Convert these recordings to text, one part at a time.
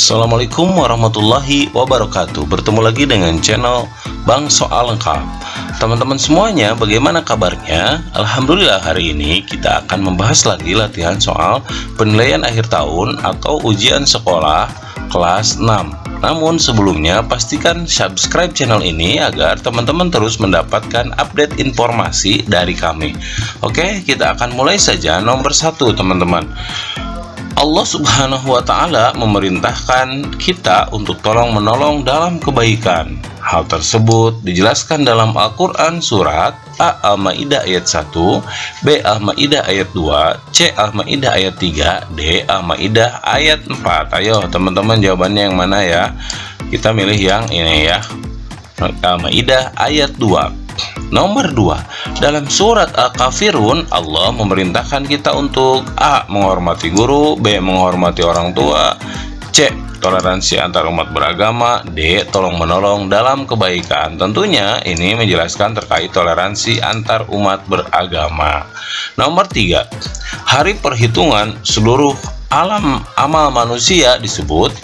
Assalamualaikum warahmatullahi wabarakatuh. Bertemu lagi dengan channel Bang Soal Lengkap. Teman-teman semuanya, bagaimana kabarnya? Alhamdulillah, hari ini kita akan membahas lagi latihan soal penilaian akhir tahun atau ujian sekolah kelas 6. Namun sebelumnya pastikan subscribe channel ini agar teman-teman terus mendapatkan update informasi dari kami. Oke, kita akan mulai saja. Nomor 1, teman-teman. Allah Subhanahu wa Ta'ala memerintahkan kita untuk tolong-menolong dalam kebaikan. Hal tersebut dijelaskan dalam Al-Quran surat A. Al-Ma'idah ayat 1, B. Al-Ma'idah ayat 2, C. Al-Ma'idah ayat 3, D. Al-Ma'idah ayat 4. Ayo teman-teman, jawabannya yang mana ya? Kita milih yang ini ya, Al-Ma'idah ayat 2. Nomor 2, dalam surat Al-Kafirun Allah memerintahkan kita untuk A. menghormati guru, B. menghormati orang tua, C. toleransi antar umat beragama, D. tolong menolong dalam kebaikan. Tentunya ini menjelaskan terkait toleransi antar umat beragama. Nomor 3, hari perhitungan seluruh amal manusia disebut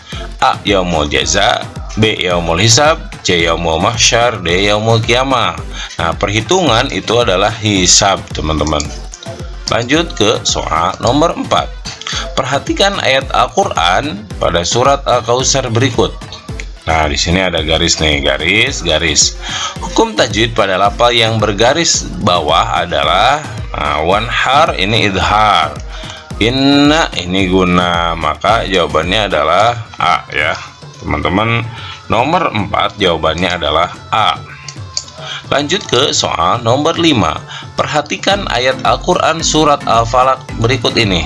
A. yaumul jaza, B. yaumul hisab, C. yaumul mahsyar, D. yaumul qiyamah. Nah, perhitungan itu adalah hisab, teman-teman. Lanjut ke soal nomor 4. Perhatikan ayat Al-Qur'an pada surat Al-Kautsar berikut. Nah, di sini ada garis nih, garis. Hukum tajwid pada lafal yang bergaris bawah adalah wanhar ini idhar, inna ini guna, maka jawabannya adalah A ya, teman-teman. Nomor 4 jawabannya adalah A. Lanjut ke soal nomor 5. Perhatikan ayat Al-Quran surat Al-Falaq berikut ini.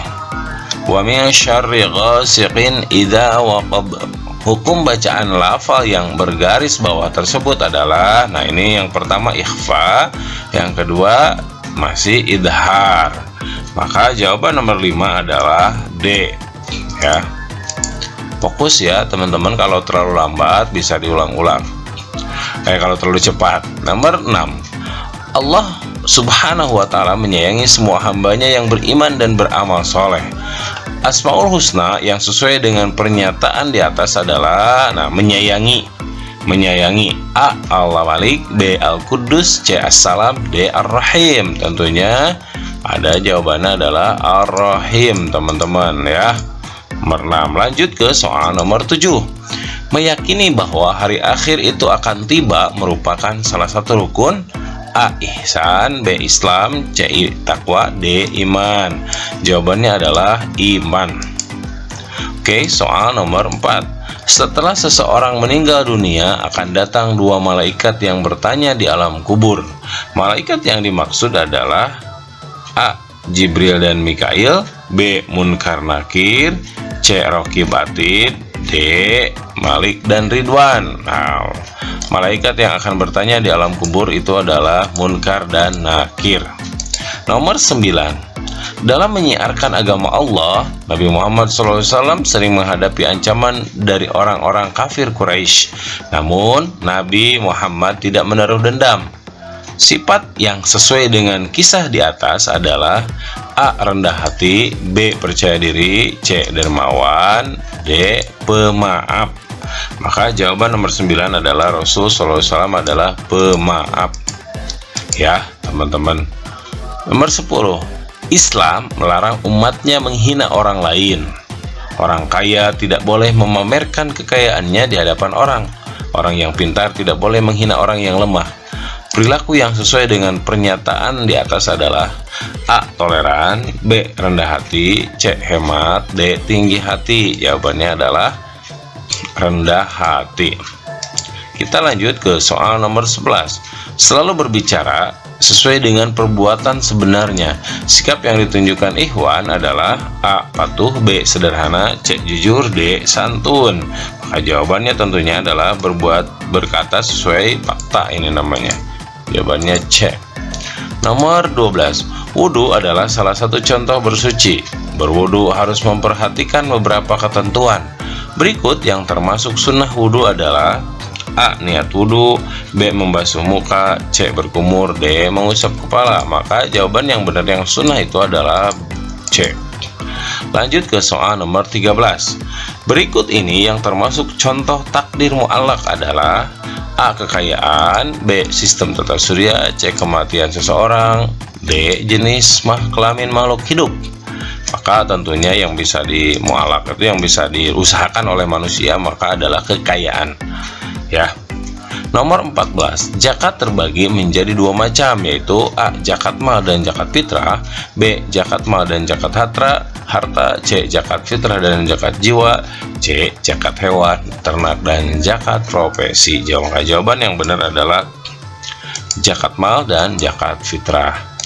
Wa min syarri ghasiqin idza waqab. Hukum bacaan lafal yang bergaris bawah tersebut adalah, nah ini yang pertama ikhfa, yang kedua masih idhar. Maka jawaban nomor 5 adalah D ya. Fokus ya teman-teman, kalau terlalu lambat bisa diulang-ulang, kalau terlalu cepat. Nomor 6, Allah Subhanahu wa Ta'ala menyayangi semua hambanya yang beriman dan beramal soleh. Asmaul Husna yang sesuai dengan pernyataan di atas adalah menyayangi A. Al-Malik, B. Al-Quddus, C. As-Salam, D. Ar-Rahim. Tentunya ada jawabannya adalah Ar-Rahim, teman-teman ya. Nomor 6. Lanjut ke soal nomor 7. Meyakini bahwa hari akhir itu akan tiba merupakan salah satu rukun. A. ihsan, B. Islam, C. takwa, D. iman. Jawabannya adalah iman. Oke, soal nomor 4. Setelah seseorang meninggal dunia akan datang dua malaikat yang bertanya di alam kubur. Malaikat yang dimaksud adalah A. Jibril dan Mikail, B. Munkar Nakir, C. Raqib Atid, D. Malik dan Ridwan. Nah, malaikat yang akan bertanya di alam kubur itu adalah Munkar dan Nakir. Nomor 9. Dalam menyiarkan agama Allah, Nabi Muhammad SAW sering menghadapi ancaman dari orang-orang kafir Quraisy. Namun, Nabi Muhammad tidak menaruh dendam. Sifat yang sesuai dengan kisah di atas adalah A. rendah hati, B. percaya diri, C. dermawan, D. pemaaf. Maka jawaban nomor 9 adalah Rasul SAW adalah pemaaf ya teman-teman. Nomor 10. Islam melarang umatnya menghina orang lain. Orang kaya tidak boleh memamerkan kekayaannya di hadapan orang. Orang yang pintar tidak boleh menghina orang yang lemah. Perilaku yang sesuai dengan pernyataan di atas adalah A. toleran, B. rendah hati, C. hemat, D. tinggi hati. Jawabannya adalah rendah hati. Kita lanjut ke soal nomor 11. Selalu berbicara sesuai dengan perbuatan sebenarnya. Sikap yang ditunjukkan ikhwan adalah A. patuh, B. sederhana, C. jujur, D. santun. Maka jawabannya tentunya adalah berkata sesuai fakta, ini namanya. Jawabannya C. Nomor 12. Wudhu adalah salah satu contoh bersuci. Berwudhu harus memperhatikan beberapa ketentuan. Berikut yang termasuk sunnah wudhu adalah A. niat wudhu, B. membasuh muka, C. berkumur, D. mengusap kepala. Maka jawaban yang benar yang sunnah itu adalah C. Lanjut ke soal nomor 13. Berikut ini yang termasuk contoh takdir mu'allaq adalah A. Kekayaan, B. Sistem tata surya, C. Kematian seseorang, D. Jenis kelamin makhluk hidup. Maka tentunya yang bisa mu'allaq itu yang bisa diusahakan oleh manusia maka adalah kekayaan. Ya. Nomor 14, zakat terbagi menjadi dua macam, yaitu A. Zakat mal dan zakat fitrah, B. Zakat mal dan zakat harta, C. Zakat fitrah dan zakat jiwa, C. Zakat hewan, ternak dan zakat profesi. Jawaban yang benar adalah zakat mal dan zakat fitrah.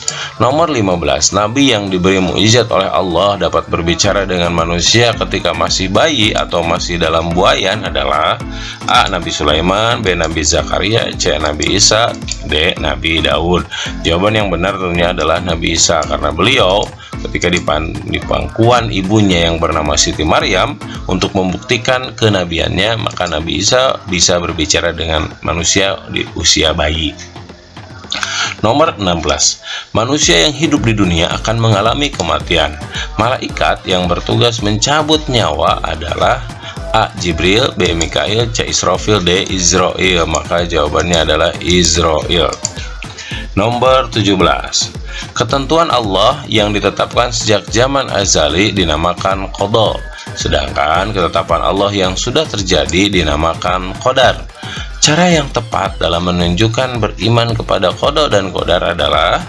Nomor 15, nabi yang diberi mukjizat oleh Allah dapat berbicara dengan manusia ketika masih bayi atau masih dalam buayan adalah A. Nabi Sulaiman, B. Nabi Zakaria, C. Nabi Isa, D. Nabi Daud. Jawaban yang benar tentunya adalah Nabi Isa, karena beliau ketika di pangkuan ibunya yang bernama Siti Maryam untuk membuktikan kenabiannya, maka Nabi Isa bisa berbicara dengan manusia di usia bayi. Nomor 16, manusia yang hidup di dunia akan mengalami kematian. Malaikat yang bertugas mencabut nyawa adalah A. Jibril, B. Mikail, C. Israfil, D. Israil. Maka jawabannya adalah Israil. Nomor 17, ketentuan Allah yang ditetapkan sejak zaman azali dinamakan qada, sedangkan ketetapan Allah yang sudah terjadi dinamakan qadar. Cara yang tepat dalam menunjukkan beriman kepada qada dan qadar adalah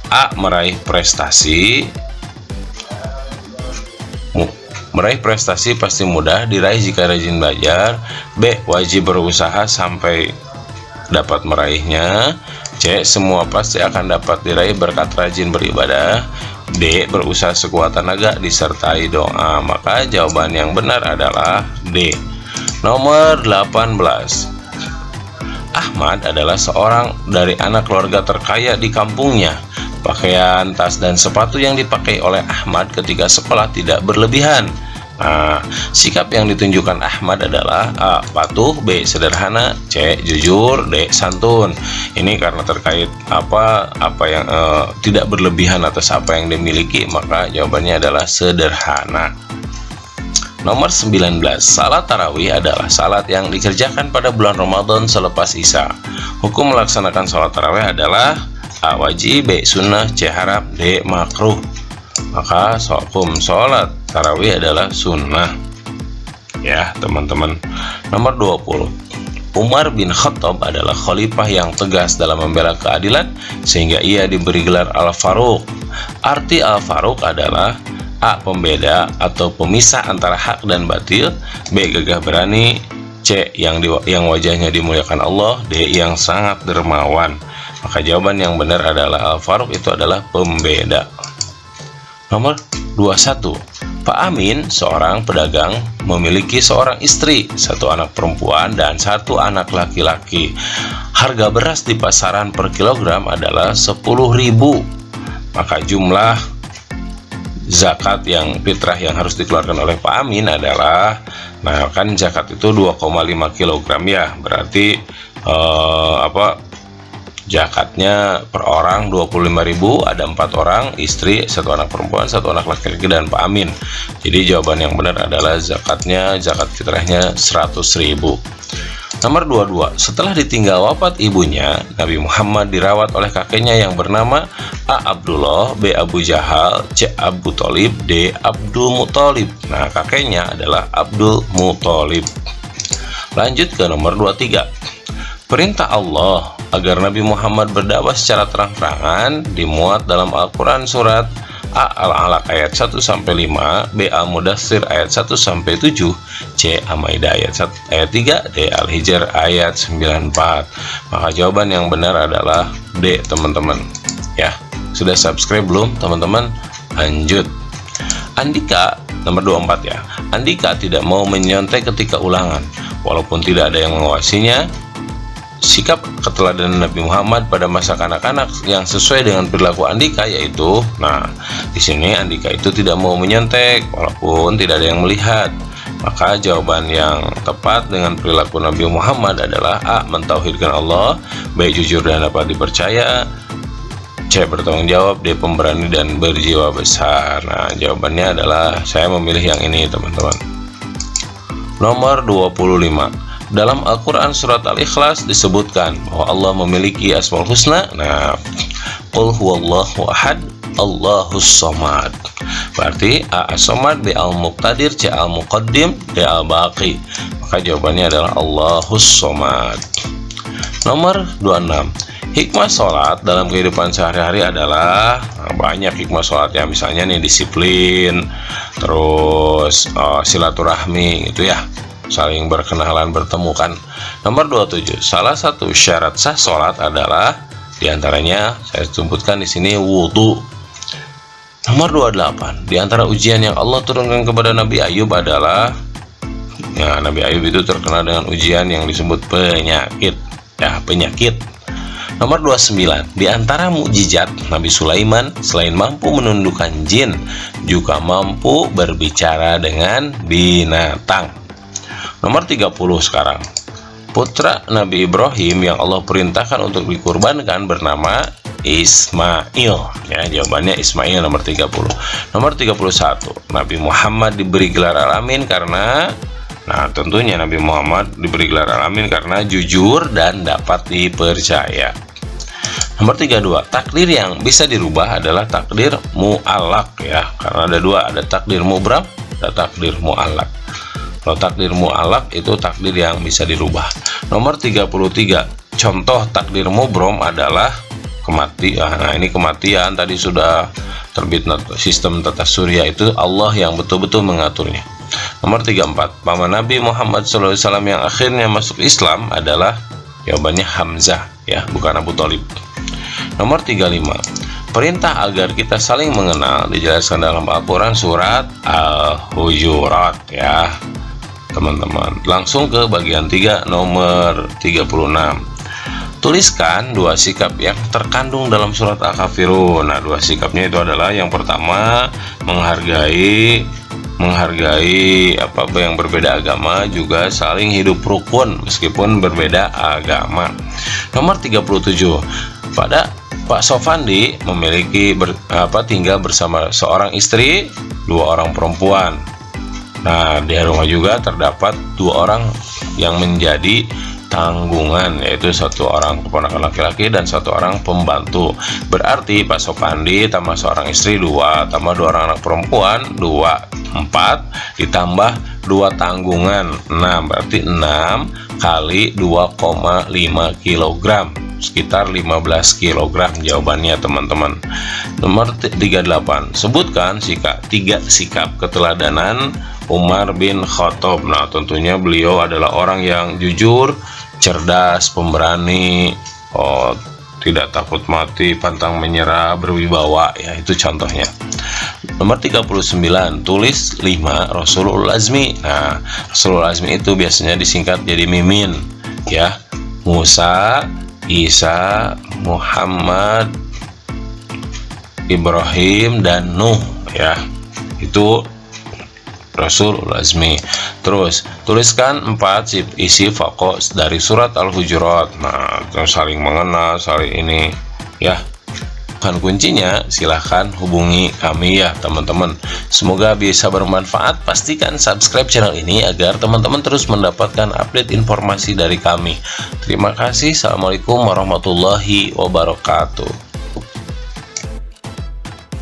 A. Meraih prestasi pasti mudah diraih jika rajin belajar, B. Wajib berusaha sampai dapat meraihnya, C. Semua pasti akan dapat diraih berkat rajin beribadah, D. Berusaha sekuat tenaga disertai doa. Maka jawaban yang benar adalah D. Nomor 18, Ahmad adalah seorang dari anak keluarga terkaya di kampungnya. Pakaian, tas, dan sepatu yang dipakai oleh Ahmad ketika sekolah tidak berlebihan. Nah, sikap yang ditunjukkan Ahmad adalah A. Patuh, B. Sederhana, C. Jujur, D. Santun. Ini karena terkait apa yang tidak berlebihan atas apa yang dimiliki, maka jawabannya adalah sederhana. Nomor 19, salat tarawih adalah salat yang dikerjakan pada bulan Ramadan selepas Isya. Hukum melaksanakan salat tarawih adalah A. Wajib, B. Sunnah, C. Haram, D. Makruh. Maka hukum salat tarawih adalah sunnah. Ya teman-teman. Nomor 20, Umar bin Khattab adalah khalifah yang tegas dalam membela keadilan sehingga ia diberi gelar Al-Faruq. Arti Al-Faruq adalah A. Pembeda atau pemisah antara hak dan batil, B. Gagah berani, C. yang wajahnya dimuliakan Allah, D. Yang sangat dermawan. Maka jawaban yang benar adalah Al-Faruq itu adalah pembeda. Nomor 21, Pak Amin, seorang pedagang, memiliki seorang istri, satu anak perempuan dan satu anak laki-laki. Harga beras di pasaran per kilogram adalah 10.000. Maka jumlah zakat yang fitrah yang harus dikeluarkan oleh Pak Amin adalah, nah kan zakat itu 2,5 kg ya, berarti zakatnya per orang 25.000, ada 4 orang, istri, satu anak perempuan, satu anak laki-laki, dan Pak Amin. Jadi jawaban yang benar adalah zakat fitrahnya 100.000. Nomor 22, setelah ditinggal wafat ibunya, Nabi Muhammad dirawat oleh kakeknya yang bernama A. Abdullah, B. Abu Jahal, C. Abu Thalib, D. Abdul Muthalib. Nah, kakeknya adalah Abdul Muthalib. Lanjut ke nomor 23. Perintah Allah agar Nabi Muhammad berdakwah secara terang-terangan dimuat dalam Al-Quran surat A. Al-Alaq ayat 1-5, B. Al-Mudaththir ayat 1-7, C. Al-Maidah ayat 3, D. Al-Hijr ayat 94. Maka jawaban yang benar adalah D, teman-teman. Ya, sudah subscribe belum, teman-teman? Lanjut. Andika, nomor 24 ya. Andika tidak mau menyontek ketika ulangan, walaupun tidak ada yang mengawasinya. Sikap keteladanan Nabi Muhammad pada masa kanak-kanak yang sesuai dengan perilaku Andika yaitu, nah di sini Andika itu tidak mau menyontek walaupun tidak ada yang melihat. Maka jawaban yang tepat dengan perilaku Nabi Muhammad adalah A. Mentauhidkan Allah, B. Jujur dan dapat dipercaya, C. Bertanggung jawab, D. Pemberani dan berjiwa besar. Nah jawabannya adalah saya memilih yang ini, teman-teman. Nomor 25. Dalam Al-Quran surat Al-Ikhlas disebutkan bahwa Allah memiliki Asmaul Husna. Nah, Qul huwallahu ahad, Allahus somad. Berarti A as-somad, B al-muqtadir, C al-muqaddim, D al-baqi. Maka jawabannya adalah Allahus somad. Nomor 26. Hikmah sholat dalam kehidupan sehari-hari adalah banyak hikmah sholatnya. Misalnya nih disiplin, terus silaturahmi gitu ya, saling berkenalan, bertemu kan. Nomor 27. Salah satu syarat sah sholat adalah diantaranya saya sebutkan di sini wudhu. Nomor 28. Di antara ujian yang Allah turunkan kepada Nabi Ayub adalah ya, Nabi Ayub itu terkenal dengan ujian yang disebut penyakit. Ya, penyakit. Nomor 29. Di antara mukjizat Nabi Sulaiman selain mampu menundukkan jin, juga mampu berbicara dengan binatang. Nomor 30 sekarang. Putra Nabi Ibrahim yang Allah perintahkan untuk dikurbankan bernama Ismail. Ya, jawabannya Ismail nomor 30. Nomor 31. Nabi Muhammad diberi gelar Al-Amin karena tentunya Nabi Muhammad diberi gelar Al-Amin karena jujur dan dapat dipercaya. Nomor 32. Takdir yang bisa dirubah adalah takdir mu'allaq ya, karena ada dua, ada takdir mubram dan takdir mu'allaq. Kalau takdir mu'allaq itu takdir yang bisa dirubah. Nomor 33. Contoh takdir mubram adalah kematian. Nah, ini kematian tadi sudah terbit sistem tata surya, itu Allah yang betul-betul mengaturnya. Nomor 34. Paman Nabi Muhammad SAW yang akhirnya masuk Islam adalah jawabannya Hamzah ya, bukan Abu Thalib. Nomor 35. Perintah agar kita saling mengenal dijelaskan dalam Al-Quran surat Al-Hujurat ya teman-teman. Langsung ke bagian 3 nomor 36. Tuliskan dua sikap yang terkandung dalam surat Al-Kafirun. Nah, dua sikapnya itu adalah yang pertama menghargai apa yang berbeda agama, juga saling hidup rukun meskipun berbeda agama. Nomor 37. Pada Pak Sofandi memiliki tinggal bersama seorang istri, 2 orang perempuan. Nah, di rumah juga terdapat 2 orang yang menjadi tanggungan, yaitu 1 orang keponakan laki-laki dan 1 orang pembantu. Berarti Pak Sofandi tambah seorang istri 2, tambah 2 orang anak perempuan 2, 4, ditambah 2 tanggungan 6, berarti 6 kali 2,5 kg, sekitar 15 kg jawabannya teman-teman. Nomor 38. Sebutkan 3 sikap keteladanan Umar bin Khattab. Nah, tentunya beliau adalah orang yang jujur, cerdas, pemberani, tidak takut mati, pantang menyerah, berwibawa ya, itu contohnya. Nomor 39. Tulis 5 Rasulul Azmi. Nah, Rasulul Azmi itu biasanya disingkat jadi Mimin ya. Musa, Isa, Muhammad, Ibrahim, dan Nuh ya. Itu Rasulul Azmi. Terus tuliskan 4 isi pokok dari surat Al-Hujurat. Nah, saling mengenal, saling ini ya. Kan kuncinya silahkan hubungi kami ya teman-teman. Semoga bisa bermanfaat. Pastikan subscribe channel ini agar teman-teman terus mendapatkan update informasi dari kami. Terima kasih. Assalamualaikum warahmatullahi wabarakatuh.